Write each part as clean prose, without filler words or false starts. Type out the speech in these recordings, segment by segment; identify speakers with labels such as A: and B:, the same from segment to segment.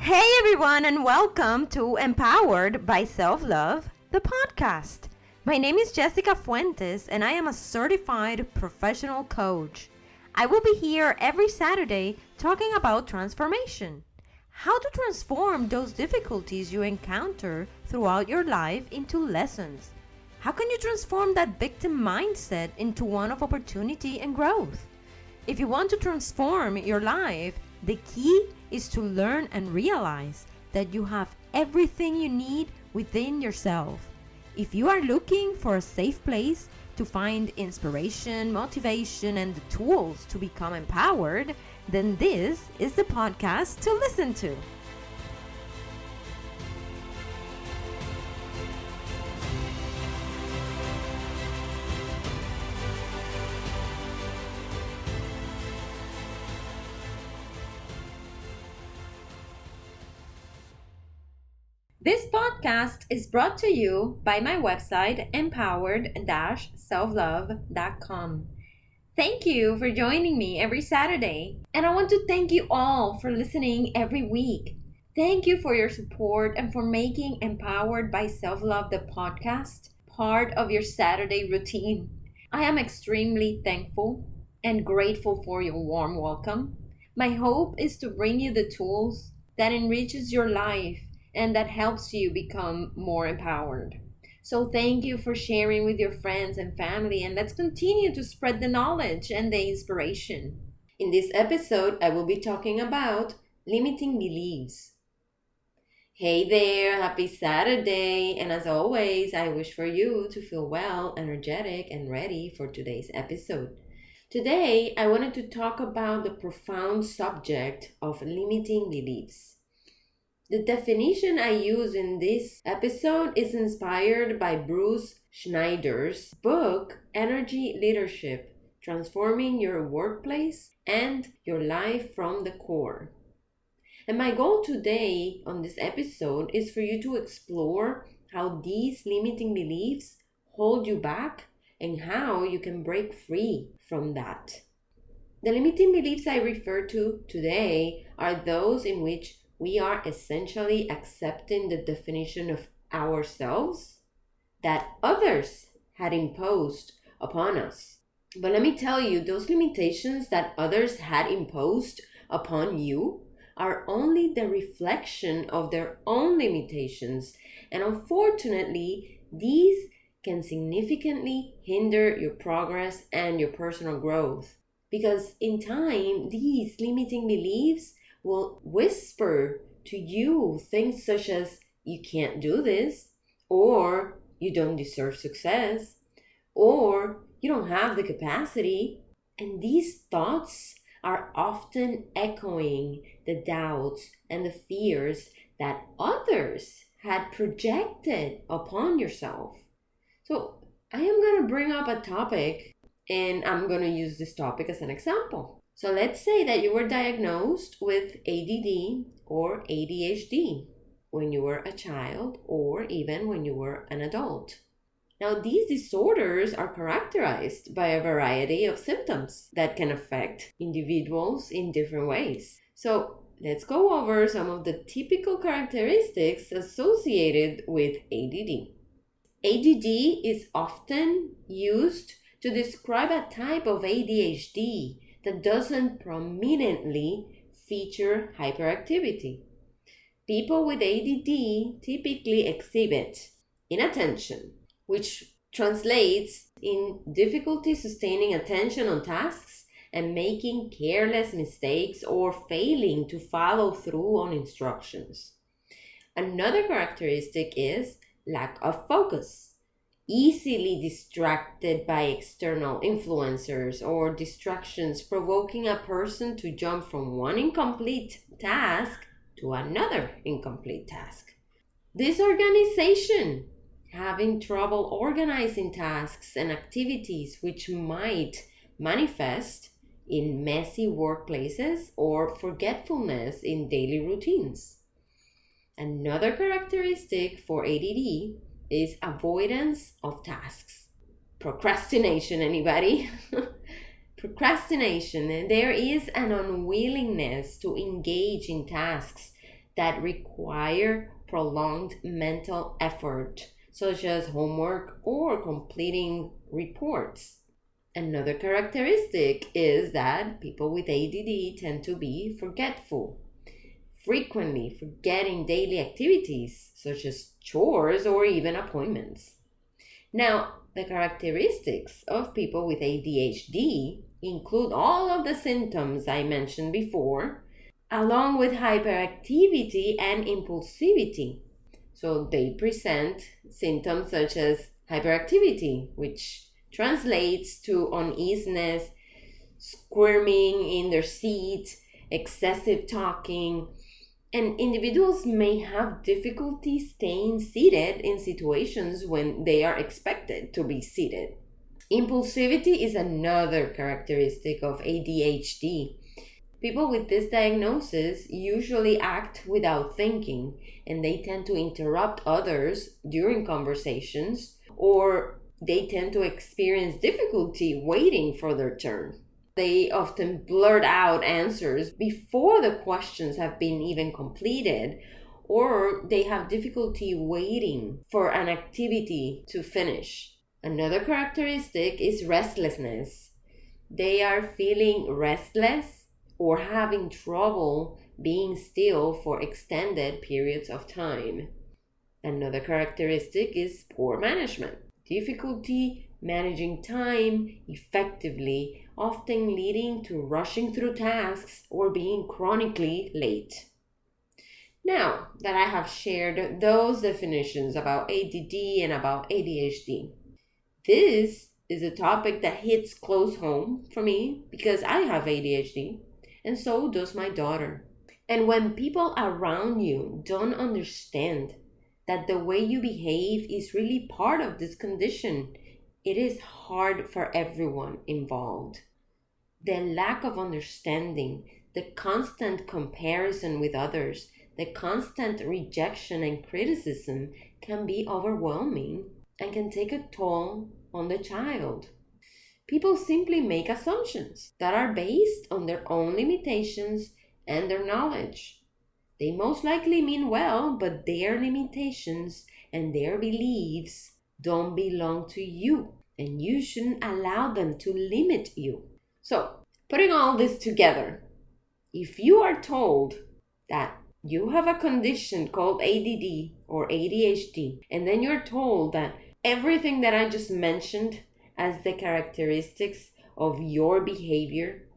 A: Hey everyone, and welcome to Empowered by Self-Love, the podcast. My name is Jessica Fuentes, and I am a certified professional coach. I will be here every Saturday talking about transformation. How to transform those difficulties you encounter throughout your life into lessons. How can you transform that victim mindset into one of opportunity and growth? If you want to transform your life, the key is to learn and realize that you have everything you need within yourself. If you are looking for a safe place to find inspiration, motivation, and the tools to become empowered, then this is the podcast to listen to. This podcast is brought to you by my website, Empowered-SelfLove.com. Thank you for joining me every Saturday. And I want to thank you all for listening every week. Thank you for your support and for making Empowered by Self-Love, the podcast, part of your Saturday routine. I am extremely thankful and grateful for your warm welcome. My hope is to bring you the tools that enriches your life and that helps you become more empowered. So thank you for sharing with your friends and family, and let's continue to spread the knowledge and the inspiration. In this episode, I will be talking about limiting beliefs. Hey there, happy Saturday, and as always, I wish for you to feel well, energetic, and ready for today's episode. Today, I wanted to talk about the profound subject of limiting beliefs. The definition I use in this episode is inspired by Bruce Schneider's book, Energy Leadership, Transforming Your Workplace and Your Life from the Core. And my goal today on this episode is for you to explore how these limiting beliefs hold you back and how you can break free from that. The limiting beliefs I refer to today are those in which we are essentially accepting the definition of ourselves that others had imposed upon us. But let me tell you, those limitations that others had imposed upon you are only the reflection of their own limitations. And unfortunately, these can significantly hinder your progress and your personal growth. Because in time, these limiting beliefs will whisper to you things such as you can't do this, or you don't deserve success, or you don't have the capacity. And these thoughts are often echoing the doubts and the fears that others had projected upon yourself. So I am going to bring up a topic, and I'm going to use this topic as an example. So let's say that you were diagnosed with ADD or ADHD when you were a child or even when you were an adult. Now, these disorders are characterized by a variety of symptoms that can affect individuals in different ways. So let's go over some of the typical characteristics associated with ADD. ADD is often used to describe a type of ADHD that doesn't prominently feature hyperactivity. People with ADD typically exhibit inattention, which translates in difficulty sustaining attention on tasks and making careless mistakes or failing to follow through on instructions. Another characteristic is lack of focus. Easily distracted by external influencers or distractions, provoking a person to jump from one incomplete task to another incomplete task. Disorganization, having trouble organizing tasks and activities, which might manifest in messy workplaces or forgetfulness in daily routines. Another characteristic for ADD is avoidance of tasks. Procrastination, anybody? Procrastination. There is an unwillingness to engage in tasks that require prolonged mental effort, such as homework or completing reports. Another characteristic is that people with ADD tend to be forgetful, frequently forgetting daily activities such as chores or even appointments. Now, the characteristics of people with ADHD include all of the symptoms I mentioned before, along with hyperactivity and impulsivity. So they present symptoms such as hyperactivity, which translates to uneasiness, squirming in their seat, excessive talking, and individuals may have difficulty staying seated in situations when they are expected to be seated. Impulsivity is another characteristic of ADHD. People with this diagnosis usually act without thinking, and they tend to interrupt others during conversations, or they tend to experience difficulty waiting for their turn. They often blurt out answers before the questions have been even completed, or they have difficulty waiting for an activity to finish. Another characteristic is restlessness. They are feeling restless or having trouble being still for extended periods of time. Another characteristic is poor management. Difficulty managing time effectively, often leading to rushing through tasks or being chronically late. Now that I have shared those definitions about ADD and about ADHD, this is a topic that hits close home for me because I have ADHD and so does my daughter. And when people around you don't understand that the way you behave is really part of this condition, it is hard for everyone involved. The lack of understanding, the constant comparison with others, the constant rejection and criticism can be overwhelming and can take a toll on the child. People simply make assumptions that are based on their own limitations and their knowledge. They most likely mean well, but their limitations and their beliefs don't belong to you, and you shouldn't allow them to limit you. So, putting all this together, if you are told that you have a condition called ADD or ADHD, and then you're told that everything that I just mentioned as the characteristics of your behavior,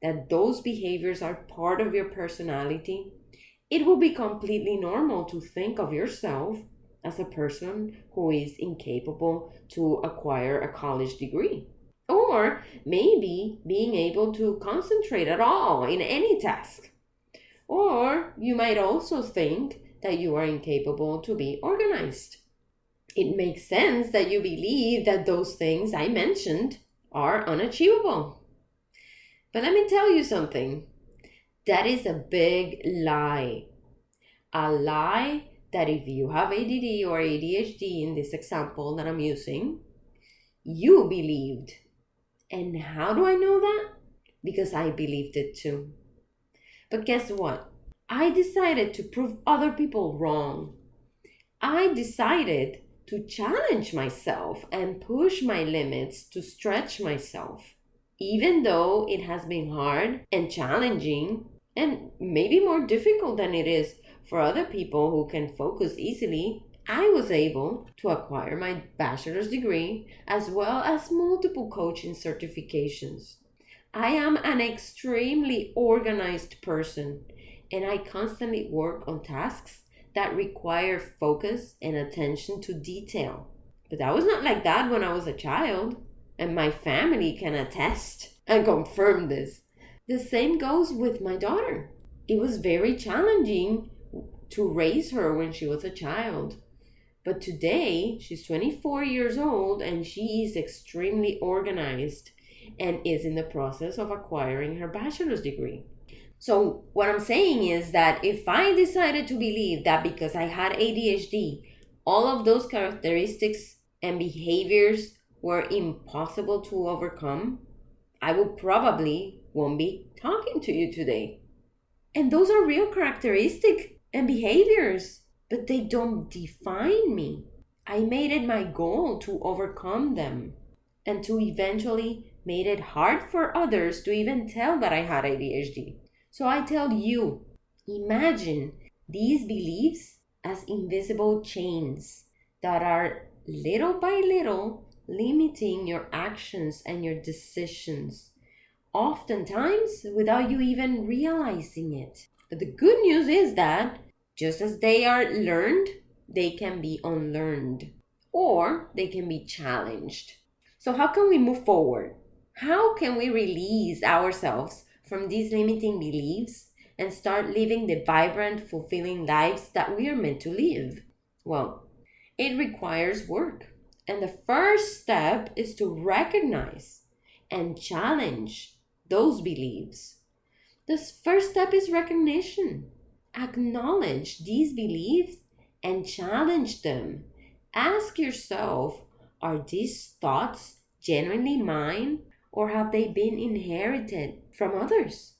A: that those behaviors are part of your personality, it will be completely normal to think of yourself as a person who is incapable to acquire a college degree, or maybe being able to concentrate at all in any task. Or you might also think that you are incapable to be organized. It makes sense that you believe that those things I mentioned are unachievable. But let me tell you something. That is a big lie. A lie that if you have ADD or ADHD in this example that I'm using, you believed. And how do I know that? Because I believed it too. But guess what? I decided to prove other people wrong. I decided to challenge myself and push my limits to stretch myself. Even though it has been hard and challenging and maybe more difficult than it is for other people who can focus easily, I was able to acquire my bachelor's degree as well as multiple coaching certifications. I am an extremely organized person, and I constantly work on tasks that require focus and attention to detail. But I was not like that when I was a child, and my family can attest and confirm this. The same goes with my daughter. It was very challenging to raise her when she was a child. But today, she's 24 years old and she is extremely organized and is in the process of acquiring her bachelor's degree. So what I'm saying is that if I decided to believe that because I had ADHD, all of those characteristics and behaviors were impossible to overcome, I will probably won't be talking to you today. And those are real characteristics and behaviors, but they don't define me. I made it my goal to overcome them and to eventually made it hard for others to even tell that I had ADHD. So I tell you, imagine these beliefs as invisible chains that are little by little limiting your actions and your decisions, oftentimes without you even realizing it. But the good news is that just as they are learned, they can be unlearned or they can be challenged. So, how can we move forward? How can we release ourselves from these limiting beliefs and start living the vibrant, fulfilling lives that we are meant to live? Well, it requires work. And the first step is to recognize and challenge those beliefs. The first step is recognition. Acknowledge these beliefs and challenge them. Ask yourself, are these thoughts genuinely mine or have they been inherited from others?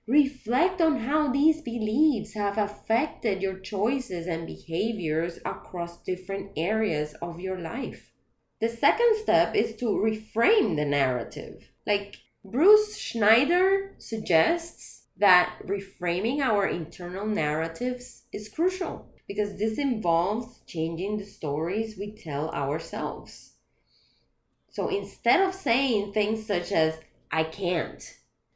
A: Reflect on how these beliefs have affected your choices and behaviors across different areas of your life. The second step is to reframe the narrative. Like Bruce Schneider suggests that reframing our internal narratives is crucial because this involves changing the stories we tell ourselves. So instead of saying things such as, I can't,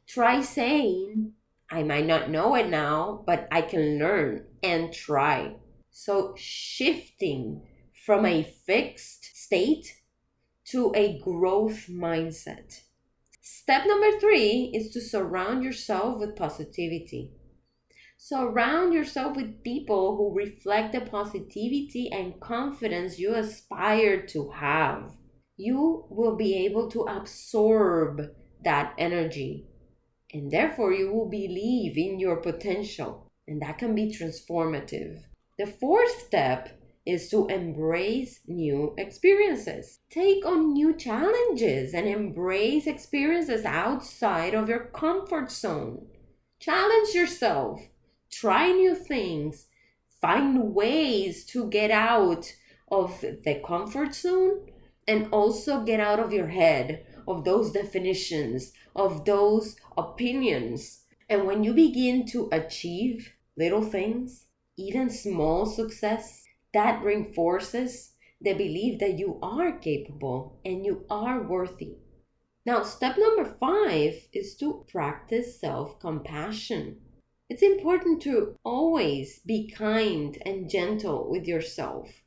A: try saying, I might not know it now, but I can learn and try. So shifting from a fixed state to a growth mindset. Step number 3 is to surround yourself with positivity. Surround yourself with people who reflect the positivity and confidence you aspire to have. You will be able to absorb that energy, and therefore you will believe in your potential, and that can be transformative. The fourth step is to embrace new experiences. Take on new challenges and embrace experiences outside of your comfort zone. Challenge yourself. Try new things. Find ways to get out of the comfort zone and also get out of your head, of those definitions, of those opinions. And when you begin to achieve little things, even small success, that reinforces the belief that you are capable and you are worthy. Now, step number 5 is to practice self-compassion. It's important to always be kind and gentle with yourself.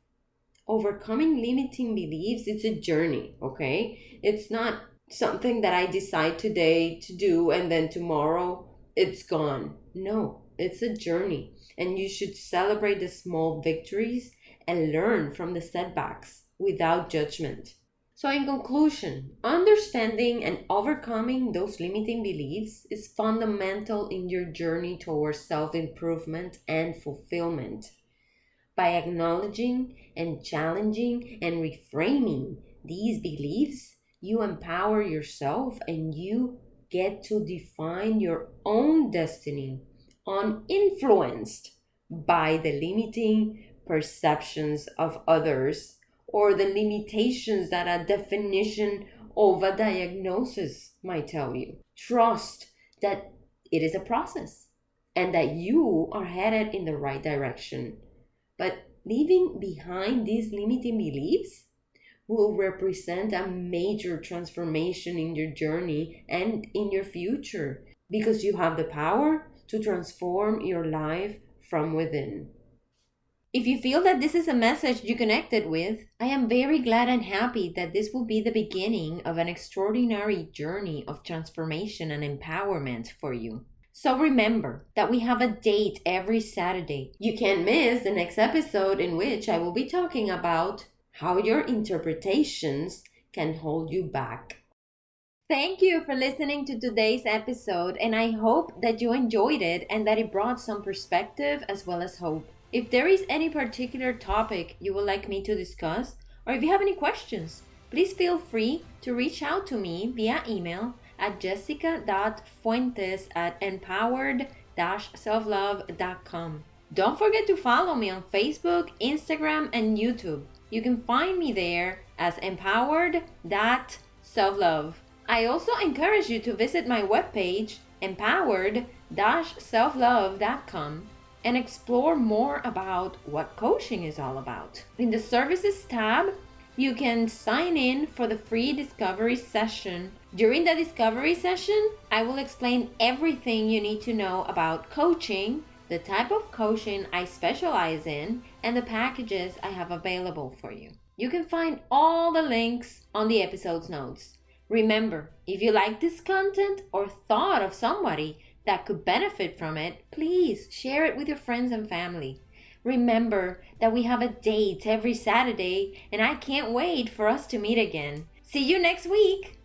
A: Overcoming limiting beliefs, it's a journey, okay? It's not something that I decide today to do and then tomorrow it's gone. No, it's a journey. And you should celebrate the small victories and learn from the setbacks without judgment. So in conclusion, understanding and overcoming those limiting beliefs is fundamental in your journey towards self-improvement and fulfillment. By acknowledging and challenging and reframing these beliefs, you empower yourself and you get to define your own destiny, uninfluenced by the limiting perceptions of others or the limitations that a definition of a diagnosis might tell you. Trust that it is a process and that you are headed in the right direction. But leaving behind these limiting beliefs will represent a major transformation in your journey and in your future because you have the power to transform your life from within. If you feel that this is a message you connected with, I am very glad and happy that this will be the beginning of an extraordinary journey of transformation and empowerment for you. So remember that we have a date every Saturday. You can't miss the next episode in which I will be talking about how your interpretations can hold you back. Thank you for listening to today's episode, and I hope that you enjoyed it and that it brought some perspective as well as hope. If there is any particular topic you would like me to discuss, or if you have any questions, please feel free to reach out to me via email at jessica.fuentes@empowered-selflove.com. Don't forget to follow me on Facebook, Instagram, and YouTube. You can find me there as Empowered-SelfLove. I also encourage you to visit my webpage, Empowered-SelfLove.com, and explore more about what coaching is all about. In the Services tab, you can sign in for the free discovery session. During the discovery session, I will explain everything you need to know about coaching, the type of coaching I specialize in, and the packages I have available for you. You can find all the links on the episode's notes. Remember, if you like this content or thought of somebody that could benefit from it, please share it with your friends and family. Remember that we have a date every Saturday, and I can't wait for us to meet again. See you next week!